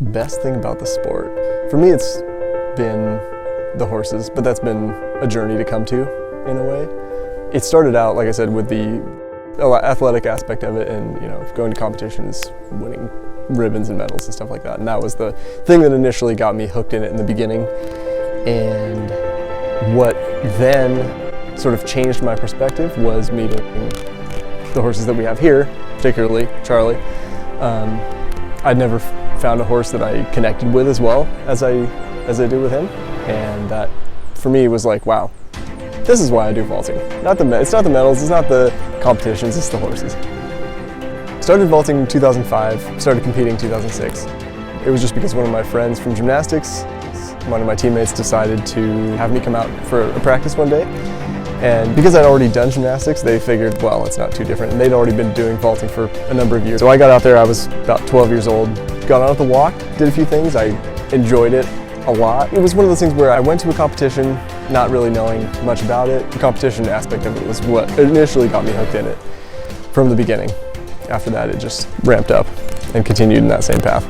Best thing about the sport? For me, it's been the horses, but that's been a journey to come to, in a way. It started out, like I said, with the athletic aspect of it and, going to competitions, winning ribbons and medals and stuff like that. And that was the thing that initially got me hooked in it in the beginning. And what then sort of changed my perspective was meeting the horses that we have here, particularly Charlie. I'd never found a horse that I connected with as well as I did with him, and that for me was like, wow, this is why I do vaulting. It's not the medals, it's not the competitions, it's the horses. Started vaulting in 2005, started competing in 2006. It was just because one of my friends from gymnastics, one of my teammates decided to have me come out for a practice one day. And because I'd already done gymnastics, they figured, well, it's not too different. And they'd already been doing vaulting for a number of years. So I got out there, I was about 12 years old, got on at the walk, did a few things. I enjoyed it a lot. It was one of those things where I went to a competition not really knowing much about it. The competition aspect of it was what initially got me hooked in it from the beginning. After that, it just ramped up and continued in that same path.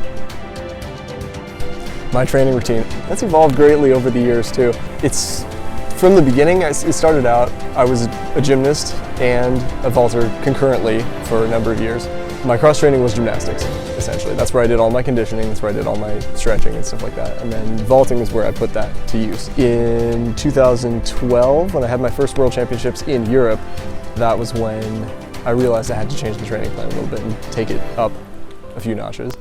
My training routine, that's evolved greatly over the years too. From the beginning, it started out, I was a gymnast and a vaulter concurrently for a number of years. My cross training was gymnastics, essentially. That's where I did all my conditioning, that's where I did all my stretching and stuff like that. And then vaulting is where I put that to use. In 2012, when I had my first World Championships in Europe, that was when I realized I had to change the training plan a little bit and take it up a few notches.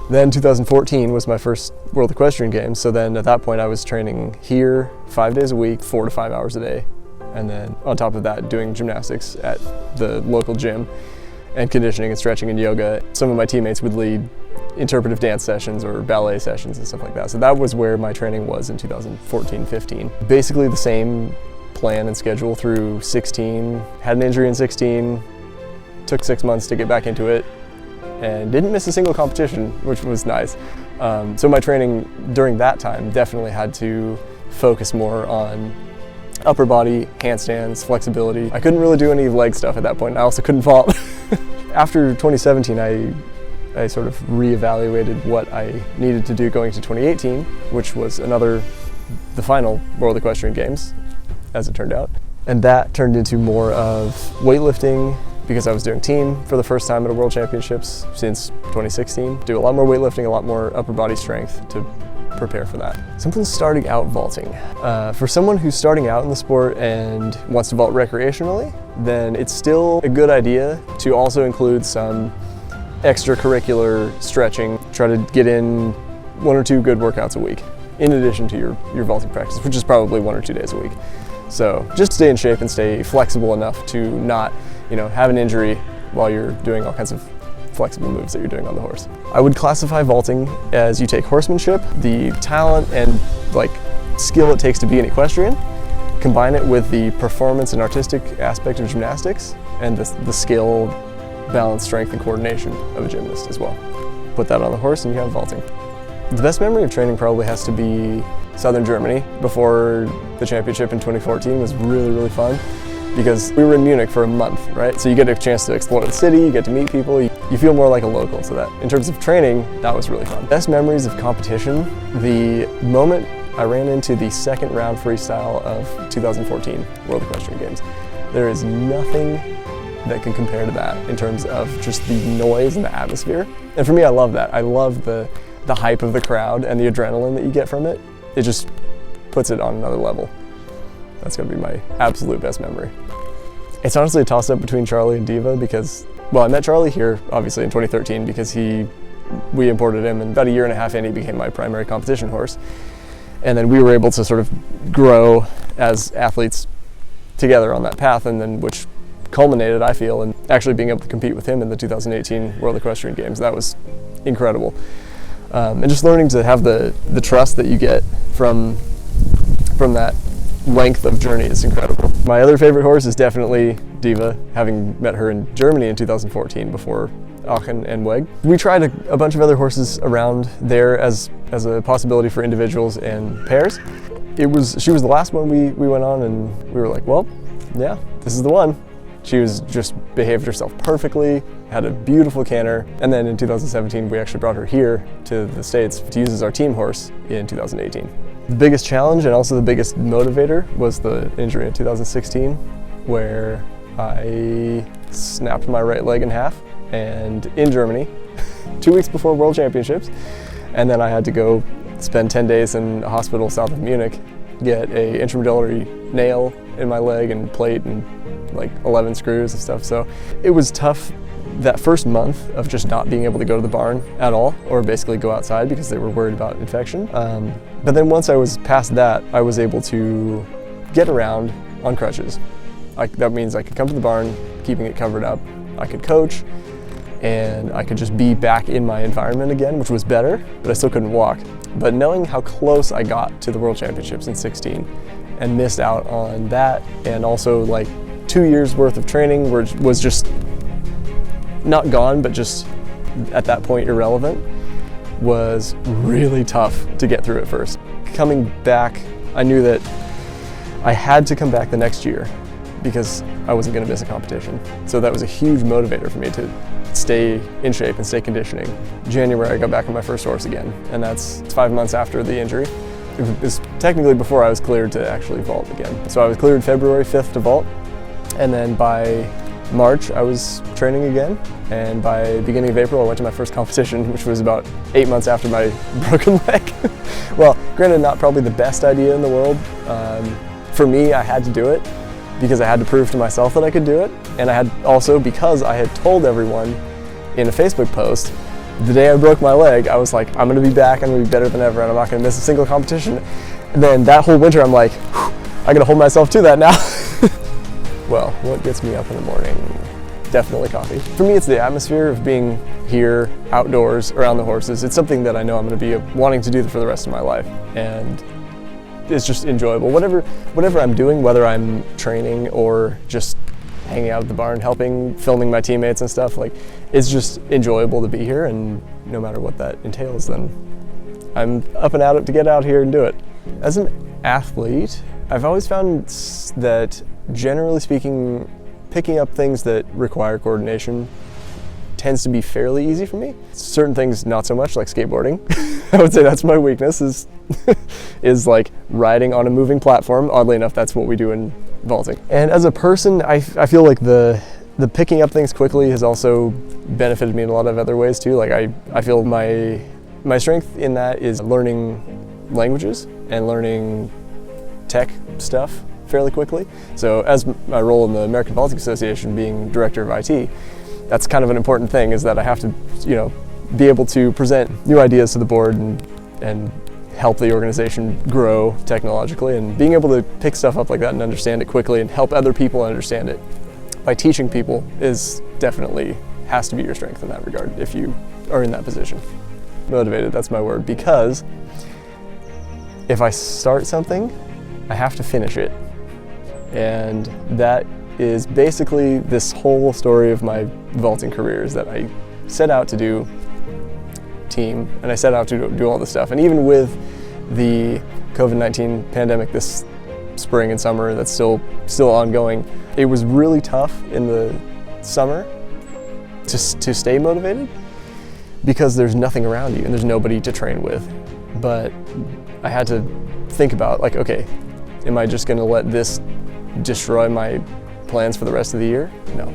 Then 2014 was my first World Equestrian Games, so then at that point I was training here 5 days a week, 4 to 5 hours a day, and then on top of that doing gymnastics at the local gym and conditioning and stretching and yoga. Some of my teammates would lead interpretive dance sessions or ballet sessions and stuff like that, so that was where my training was in 2014-15. Basically the same plan and schedule through 16, had an injury in 16, took 6 months to get back into it, and didn't miss a single competition, which was nice. So my training during that time definitely had to focus more on upper body, handstands, flexibility. I couldn't really do any leg stuff at that point. I also couldn't vault. After 2017, I sort of reevaluated what I needed to do going to 2018, which was the final World Equestrian Games, as it turned out. And that turned into more of weightlifting, because I was doing team for the first time at a World Championships since 2016. Do a lot more weightlifting, a lot more upper body strength to prepare for that. Someone starting out vaulting. For someone who's starting out in the sport and wants to vault recreationally, then it's still a good idea to also include some extracurricular stretching. Try to get in 1 or 2 good workouts a week, in addition to your vaulting practice, which is probably 1 or 2 days a week. So just stay in shape and stay flexible enough to not have an injury while you're doing all kinds of flexible moves that you're doing on the horse. I would classify vaulting as you take horsemanship, the talent and skill it takes to be an equestrian, combine it with the performance and artistic aspect of gymnastics, and the skill, balance, strength, and coordination of a gymnast as well. Put that on the horse and you have vaulting. The best memory of training probably has to be Southern Germany before the championship in 2014 was really, really fun. Because we were in Munich for a month, right? So you get a chance to explore the city, you get to meet people, you feel more like a local. So that, in terms of training, that was really fun. Best memories of competition, the moment I ran into the second round freestyle of 2014 World Equestrian Games. There is nothing that can compare to that in terms of just the noise and the atmosphere. And for me, I love that. I love the hype of the crowd and the adrenaline that you get from it. It just puts it on another level. That's gonna be my absolute best memory. It's honestly a toss-up between Charlie and Diva because, well, I met Charlie here, obviously, in 2013 because we imported him, and about a year and a half in, he became my primary competition horse. And then we were able to sort of grow as athletes together on that path, and then which culminated, I feel, in actually being able to compete with him in the 2018 World Equestrian Games. That was incredible. And just learning to have the trust that you get from that length of journey is incredible. My other favorite horse is definitely Diva, having met her in Germany in 2014 before Aachen and Weg. We tried a bunch of other horses around there as a possibility for individuals and pairs. She was the last one we went on, and we were like, well, yeah, this is the one. She was just behaved herself perfectly, had a beautiful canter, and then in 2017 we actually brought her here to the States to use as our team horse in 2018. The biggest challenge and also the biggest motivator was the injury in 2016, where I snapped my right leg in half, and in Germany, 2 weeks before World Championships, and then I had to go spend 10 days in a hospital south of Munich, get a intramedullary nail in my leg and plate and like 11 screws and stuff. So it was tough that first month of just not being able to go to the barn at all, or basically go outside because they were worried about infection. But then once I was past that, I was able to get around on crutches. That means I could come to the barn, keeping it covered up. I could coach, and I could just be back in my environment again, which was better, but I still couldn't walk. But knowing how close I got to the World Championships in 16 and missed out on that, and also like 2 years worth of training was just not gone, but just at that point irrelevant, was really tough to get through at first. Coming back, I knew that I had to come back the next year because I wasn't going to miss a competition. So that was a huge motivator for me to stay in shape and stay conditioning. January I got back on my first horse again, and that's 5 months after the injury. It was technically before I was cleared to actually vault again. So I was cleared February 5th to vault, and then by March I was training again, and by beginning of April I went to my first competition, which was about 8 months after my broken leg. Well, granted, not probably the best idea in the world. For me, I had to do it because I had to prove to myself that I could do it, and I had also because I had told everyone in a Facebook post the day I broke my leg, I was like, I'm going to be back, I'm going to be better than ever, and I'm not going to miss a single competition. And then that whole winter I'm like, I got to hold myself to that now. Well, what gets me up in the morning? Definitely coffee. For me, it's the atmosphere of being here, outdoors, around the horses. It's something that I know I'm going to be wanting to do for the rest of my life, and it's just enjoyable. Whatever I'm doing, whether I'm training or just hanging out at the barn, helping, filming my teammates and stuff, like, it's just enjoyable to be here, and no matter what that entails, then I'm up and at it to get out here and do it. As an athlete, I've always found that, generally speaking, picking up things that require coordination tends to be fairly easy for me. Certain things not so much, like skateboarding. I would say that's my weakness, is like riding on a moving platform. Oddly enough, that's what we do in vaulting. And as a person, I feel like the picking up things quickly has also benefited me in a lot of other ways too. Like I feel my strength in that is learning languages and learning tech stuff fairly quickly. So as my role in the American Vaulting Association, being director of IT, that's kind of an important thing, is that I have to, be able to present new ideas to the board and help the organization grow technologically, and being able to pick stuff up like that and understand it quickly and help other people understand it by teaching people has to be your strength in that regard if you are in that position. Motivated, that's my word, because if I start something, I have to finish it. And that is basically this whole story of my vaulting career, is that I set out to do team, and I set out to do all this stuff. And even with the COVID-19 pandemic this spring and summer that's still ongoing, it was really tough in the summer to stay motivated because there's nothing around you and there's nobody to train with. But I had to think about, like, okay, am I just gonna let this destroy my plans for the rest of the year? No.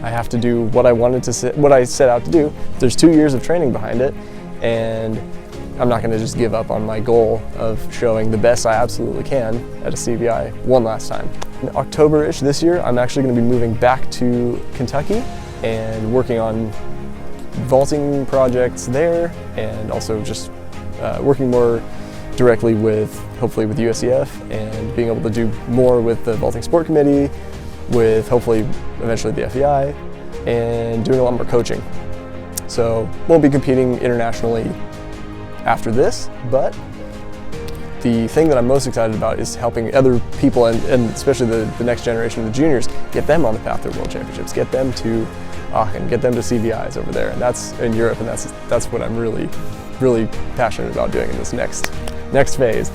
I have to do what I set out to do. There's 2 years of training behind it, and I'm not gonna just give up on my goal of showing the best I absolutely can at a CVI one last time. In October-ish this year, I'm actually gonna be moving back to Kentucky and working on vaulting projects there, and also just working more directly hopefully with USCF, and being able to do more with the Vaulting Sport Committee, with hopefully eventually the FEI, and doing a lot more coaching. So won't be competing internationally after this, but the thing that I'm most excited about is helping other people, and especially the next generation of the juniors, get them on the path to World Championships, get them to Aachen, get them to CVIs over there, and that's in Europe, and that's what I'm really, really passionate about doing in this next phase.